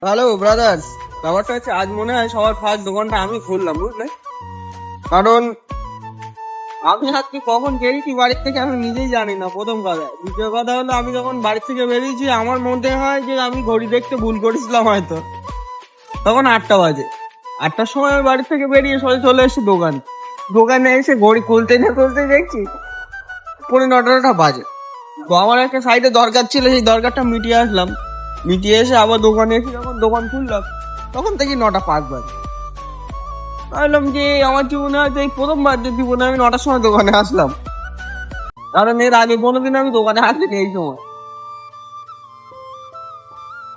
Hello brother, ব্যাপারটা হচ্ছে আজ মনে হয় সবার ফার্স্ট দোকানটা আমি খুললাম, বুঝলে? কারণ আমি আজকে কখন বেরিয়েছি বাড়ির থেকে আমি নিজেই জানি না, প্রথম কথা। দ্বিতীয় কথা হলো, আমি যখন বাড়ি থেকে বেরিয়েছি আমার মধ্যে হয় যে আমি ঘড়ি দেখতে ভুল করেছিলাম হয়তো। তখন 8টা বাজে। 8টার সময় আমি বাড়ি থেকে বেরিয়ে সবাই চলে এসেছি দোকানে এসে ঘড়ি খুলতে না খুলতে দেখছি 9:30 বাজে। তো আমার একটা সাইডে দরকার ছিল, সেই দরকারটা মিটিয়ে আসলাম। মিটিয়ে এসে আবার দোকানে এসে যখন দোকান খুললাম তখন থেকে 9:05 বাজে। ভাবলাম যে আমার জীবনে হয়তো এই প্রথমবার যে জীবনে আমি 9টার সময় দোকানে আসলাম, কারণ এর আগে কোনোদিন আমি দোকানে আসিনি এই সময়।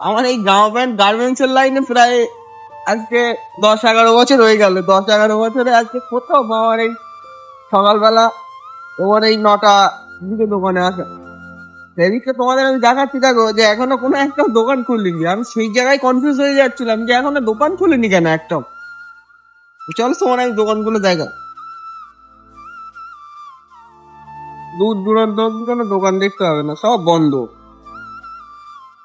আমার এই জামা প্যান্ট গার্মেন্টস এর লাইনে প্রায় আজকে 10-11 বছর হয়ে গেল। 10-11 বছরে আজকে কোথাও আমার এই সকালবেলা তোমার এই 9টা দিকে দোকানে আসা। সেদিকে তোমাদের আমি দেখাচ্ছি, দেখো যে এখনো কোনো একটা দোকান খুলিনি। আমি সেই জায়গায় কনফিউজ হয়ে যাচ্ছিলাম যে এখনো দোকান খুলিনি কেন একটা। চলো তোমার আমি দোকানগুলো দেখা। দূর দূরান্ত অব্দি কোনো দোকান দেখতে হবে না, সব বন্ধ।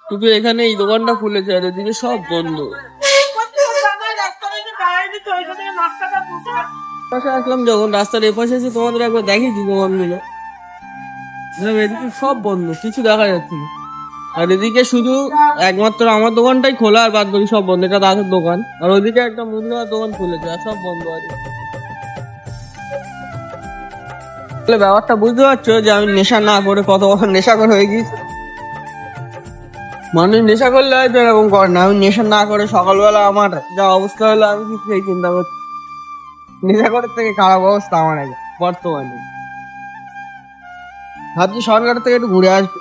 শুধু এখানে এই দোকানটা খুলেছে আর এদিকে সব বন্ধ। পাশে আসলাম যখন রাস্তার এপাশে এসে তোমাদের একবার দেখিয়েছি দোকানগুলো, এদিকে সব বন্ধ, কিছু দেখা যাচ্ছে না। আর এদিকে শুধু একমাত্র আমার দোকানটাই খোলা, আর বাদ বাকি সব বন্ধ। এটা দাসের দোকান, আর ওইদিকে একটা মুদিখানার দোকান খুলেছে, আর সব বন্ধ আছে। তাহলে ব্যাপারটা বুঝতে পারছো যে আমি নেশা না করে কত বছর নেশা করে হয়ে গেছি। মানুষ নেশা করলে হয়তো এরকম করে না, আমি নেশা না করে সকালবেলা আমার যা অবস্থা হলো আমি কি সেই চিন্তা করছি। নেশা করার থেকে খারাপ অবস্থা আমার আগে বর্তমানে। ভাবছি সরকার থেকে একটু ঘুরে আসবো।